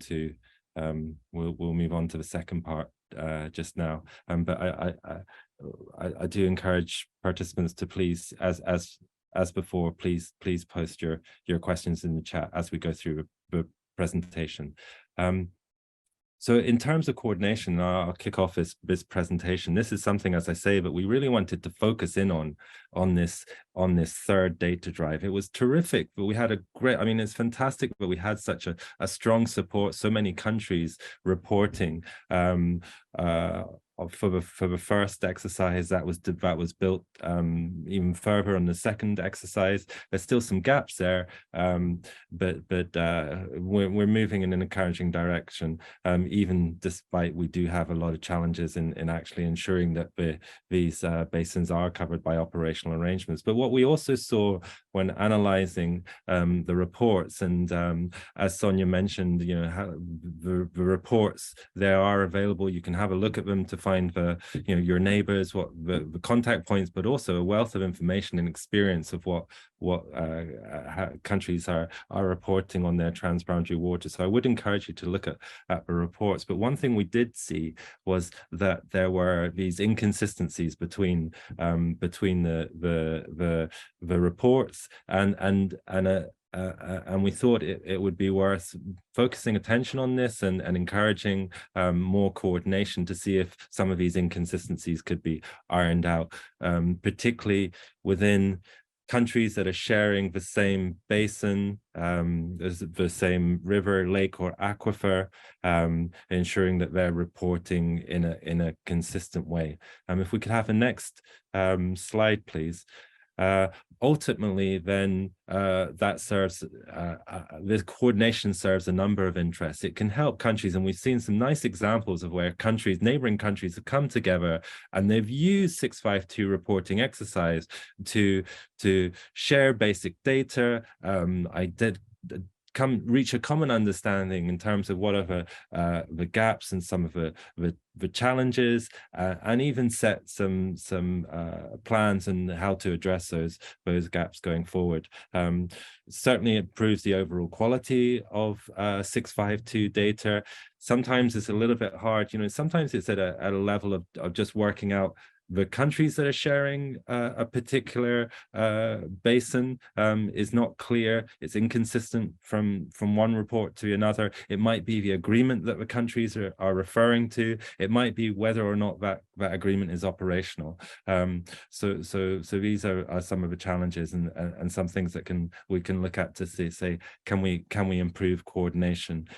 to, we'll move on to the second part just now. But I do encourage participants to please, as before, please post your questions in the chat as we go through the presentation. So in terms of coordination, I'll kick off this presentation. This is something, as I say, that we really wanted to focus in on this third data drive. It was terrific, but we had a great, I mean, it's fantastic, but we had such a strong support, so many countries reporting for the first exercise that was built even further on the second exercise. There's still some gaps there, but we're moving in an encouraging direction, even despite we do have a lot of challenges in actually ensuring that these basins are covered by operational arrangements. But what we also saw when analyzing the reports, and as Sonia mentioned, you know, how the reports, they are available. You can have a look at them to find the, you know, your neighbors, what the contact points, but also a wealth of information and experience of what countries are reporting on their transboundary water. So I would encourage you to look at the reports. But one thing we did see was that there were these inconsistencies between the reports, and we thought it would be worth focusing attention on this and encouraging more coordination to see if some of these inconsistencies could be ironed out, particularly within countries that are sharing the same basin, the same river, lake, or aquifer, ensuring that they're reporting in a consistent way. If we could have the next slide, please. Ultimately, then that serves, this coordination serves a number of interests. It can help countries, and we've seen some nice examples of where countries, neighboring countries, have come together and they've used 652 reporting exercise to share basic data. Reach a common understanding in terms of what are the gaps and some of the challenges, and even set some plans and how to address those gaps going forward. Certainly improves the overall quality of 652 data. Sometimes it's a little bit hard, you know, sometimes it's at a level of just working out the countries that are sharing a particular basin is not clear. It's inconsistent from one report to another. It might be the agreement that the countries are referring to. It might be whether or not that agreement is operational. So these are some of the challenges and some things that we can look at to say can we improve coordination.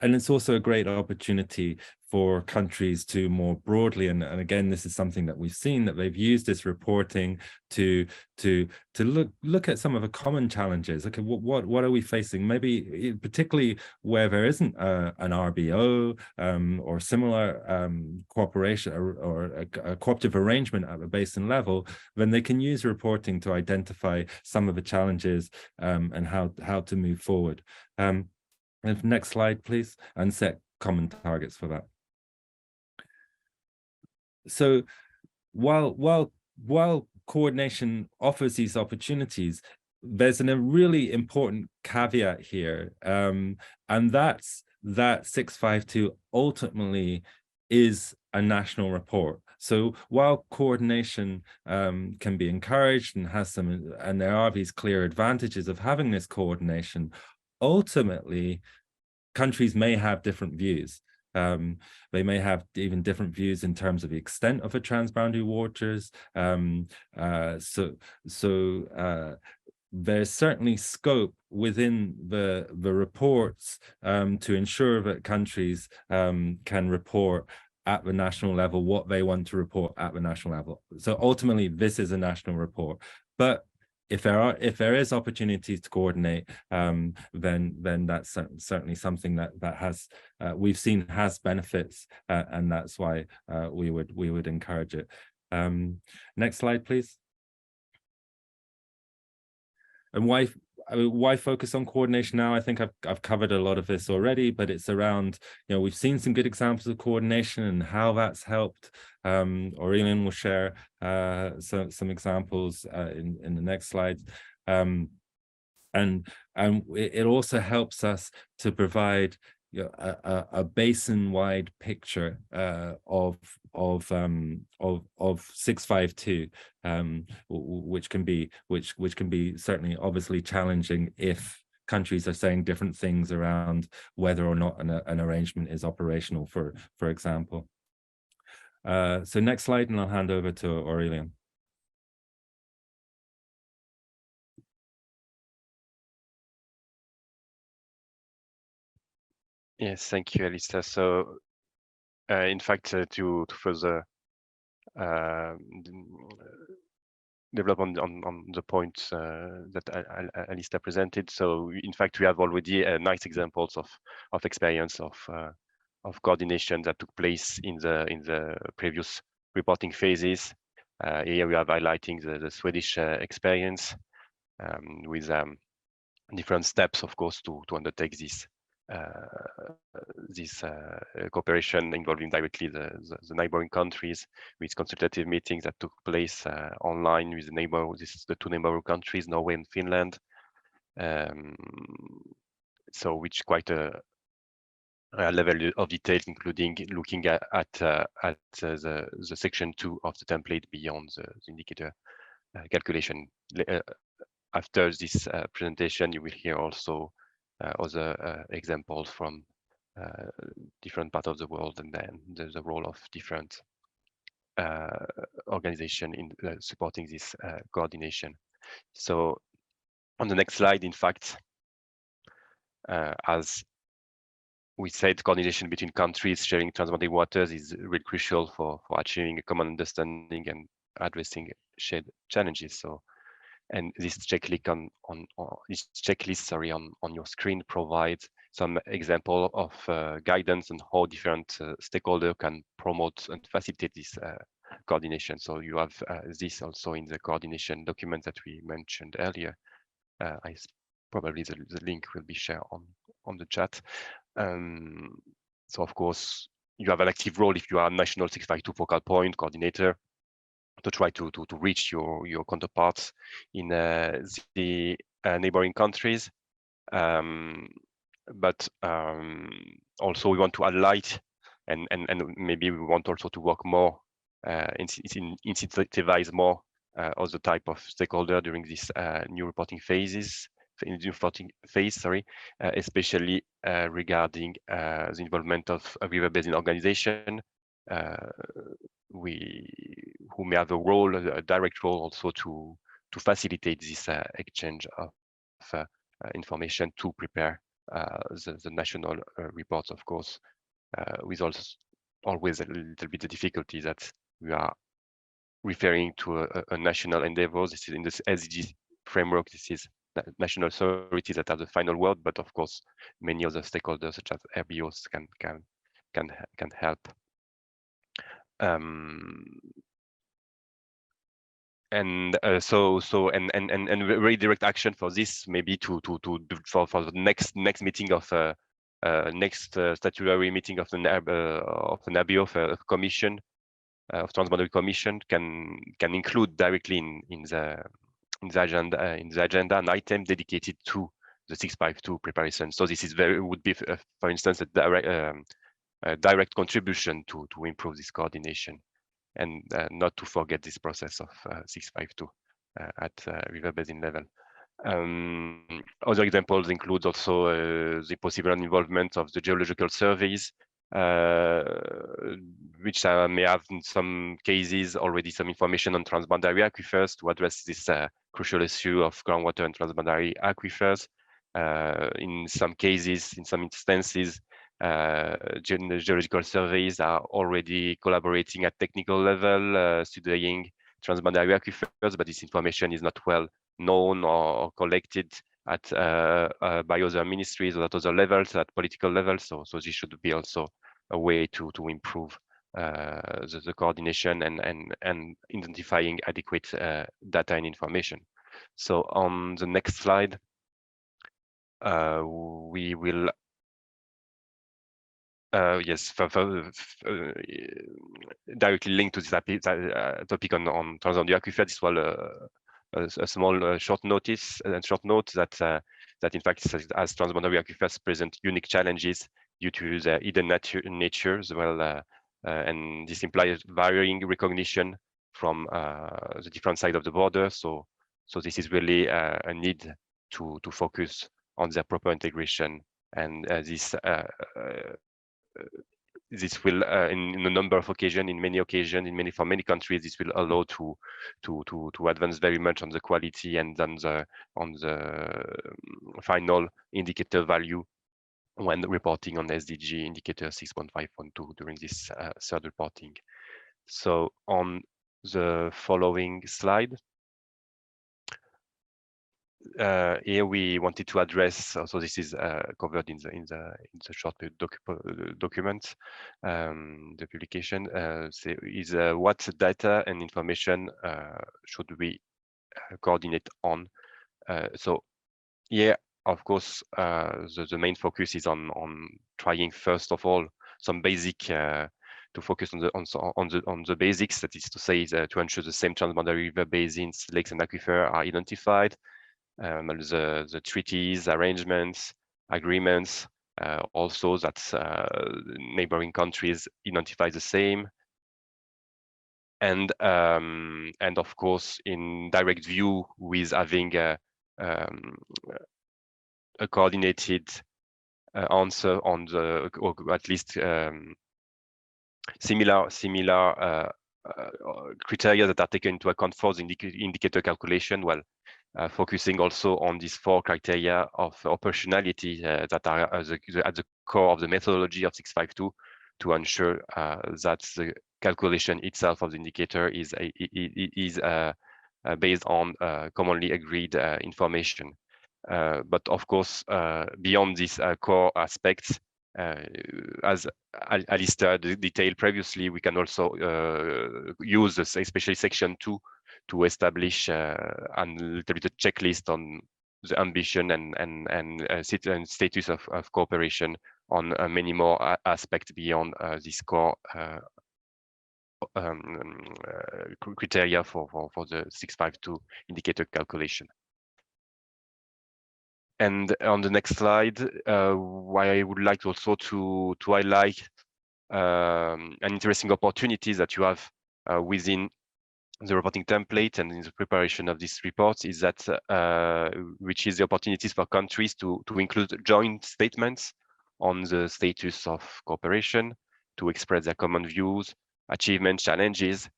And it's also a great opportunity for countries to more broadly, and again, this is something that we've seen, that they've used this reporting to look at some of the common challenges. Okay, what are we facing? Maybe particularly where there isn't an RBO or similar cooperation or a cooperative arrangement at the basin level, then they can use reporting to identify some of the challenges and how to move forward. Next slide, please, and set common targets for that. So while coordination offers these opportunities, there's a really important caveat here, and that's that 652 ultimately is a national report. So while coordination can be encouraged and and there are these clear advantages of having this coordination, ultimately, countries may have different views. They may have even different views in terms of the extent of the transboundary waters. There's certainly scope within the reports to ensure that countries can report at the national level what they want to report at the national level. So ultimately, this is a national report. But if there is opportunities to coordinate, then that's certainly something that has we've seen has benefits, and that's why we would encourage it. Next slide, please. And why focus on coordination now? I think I've covered a lot of this already, but it's around, you know, we've seen some good examples of coordination and how that's helped. Aurelian will share some examples in the next slides. And And it also helps us to provide a basin-wide picture of 652, which can be certainly obviously challenging if countries are saying different things around whether or not an arrangement is operational, for example. So next slide, and I'll hand over to Aurelian. Yes, thank you, Alistair. So, in fact, to further develop on the points that Alistair presented, so in fact we have already nice examples of experience of coordination that took place in the previous reporting phases. Here we are highlighting the Swedish experience with different steps, of course, to undertake this cooperation involving directly the neighboring countries, with consultative meetings that took place online with the two neighboring countries, Norway and Finland. So which quite a level of detail, including looking at the section 2 of the template beyond the indicator calculation. After this presentation, you will hear also other examples from different parts of the world, and then there's a role of different organizations in supporting this coordination. So on the next slide, in fact, as we said, coordination between countries sharing transboundary waters is really crucial for achieving a common understanding and addressing shared challenges. So, and this checklist on your screen provides some example of guidance on how different stakeholders can promote and facilitate this coordination. So you have this also in the coordination document that we mentioned earlier. Probably the link will be shared on the chat. So of course, you have an active role if you are a national 652 focal point coordinator to try to reach your counterparts in the neighboring countries. But also we want to highlight and maybe we want also to work more, incentivize more other type of stakeholder during this new reporting phases. In the reporting phase, especially regarding the involvement of a river basin organization, who may have a direct role also to facilitate this exchange of information to prepare the national reports, of course, with also always a little bit of difficulty that we are referring to a national endeavor. This is in this SDG framework. This is national authorities that have the final word, but of course, many other stakeholders such as RBOs can help. And very direct action for this, maybe for the next meeting of next statutory meeting of the NABIO of Commission of Transboundary Commission can include directly in the agenda an item dedicated to the 652 preparation. So this is would be for instance a direct contribution to improve this coordination, and not to forget this process of 652 at river basin level. Other examples include also the possible involvement of the geological surveys, which may have in some cases already some information on transboundary aquifers to address this crucial issue of groundwater and transboundary aquifers. In some cases, in some instances, geological surveys are already collaborating at technical level, studying transboundary aquifers, but this information is not well known or collected at by other ministries or at other levels, at political levels. So this should be also a way to improve the coordination and identifying adequate data and information. So on the next slide, we will directly linked to this topic on transboundary aquifer. This was a small short note that that in fact, as transboundary aquifers present unique challenges due to their hidden nature as well, and this implies varying recognition from the different side of the border. So this is really a need to focus on their proper integration, and this will, in a number of occasions, for many countries, this will allow to advance very much on the quality and on the final indicator value when reporting on SDG indicator 6.5.2 during this third reporting. So on the following slide, here we wanted to address. So this is covered in the short document, the publication. Is what data and information should we coordinate on? So yeah, of course, the main focus is on trying first of all some basic to focus on the basics. That is to say, to ensure the same transboundary river basins, lakes, and aquifer are identified. The treaties, arrangements, agreements, also that neighboring countries identify the same, and of course in direct view with having a coordinated answer on the, or at least similar criteria that are taken into account for the indicator calculation, well, focusing also on these 4 criteria of operationality that are at the core of the methodology of 652 to ensure that the calculation itself of the indicator is based on commonly agreed information. But of course, beyond these core aspects, as Alistair detailed previously, we can also use this, especially section 2, to establish a little bit of checklist on the ambition and status of cooperation on many more aspects beyond this core criteria for the 652 indicator calculation. And on the next slide, why I would like also to highlight an interesting opportunity that you have within the reporting template and in the preparation of this report is that which is the opportunities for countries to include joint statements on the status of cooperation, to express their common views, achievements, challenges,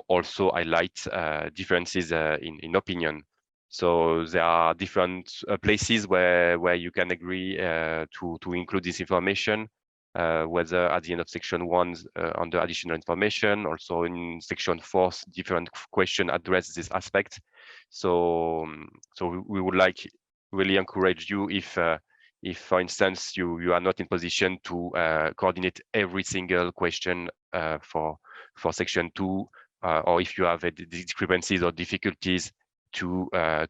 also highlight differences in opinion. So there are different places where you can agree to include this information, whether at the end of section 1 under additional information, also in section 4, different question address this aspect. So we would like really encourage you if for instance you are not in position to coordinate every single question for section 2, or if you have discrepancies or difficulties to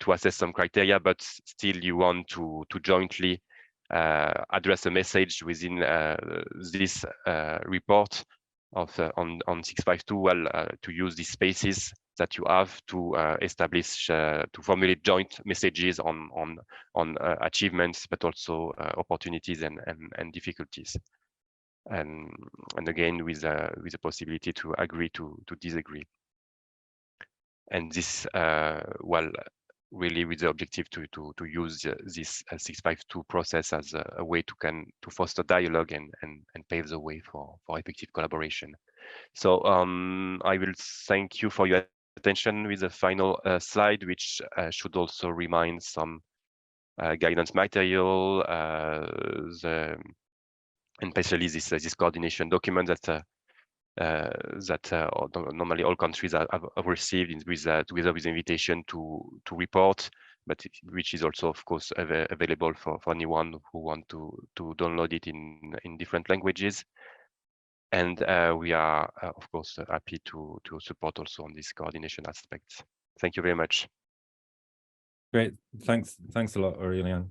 assess some criteria, but still you want to jointly address a message within this report of on 652, well, to use these spaces that you have to establish, to formulate joint messages on achievements, but also opportunities and difficulties, and again with the possibility to agree to disagree. And this, well, really with the objective to use this 652 process as a way to foster dialogue and pave the way for effective collaboration. So I will thank you for your attention with the final slide, which should also remind some guidance material, and especially this coordination document that normally all countries have received together with the invitation to report, but which is also of course available for anyone who want to download it in different languages. And we are of course happy to support also on this coordination aspect. Thank you very much. Great, thanks a lot, Aurélien.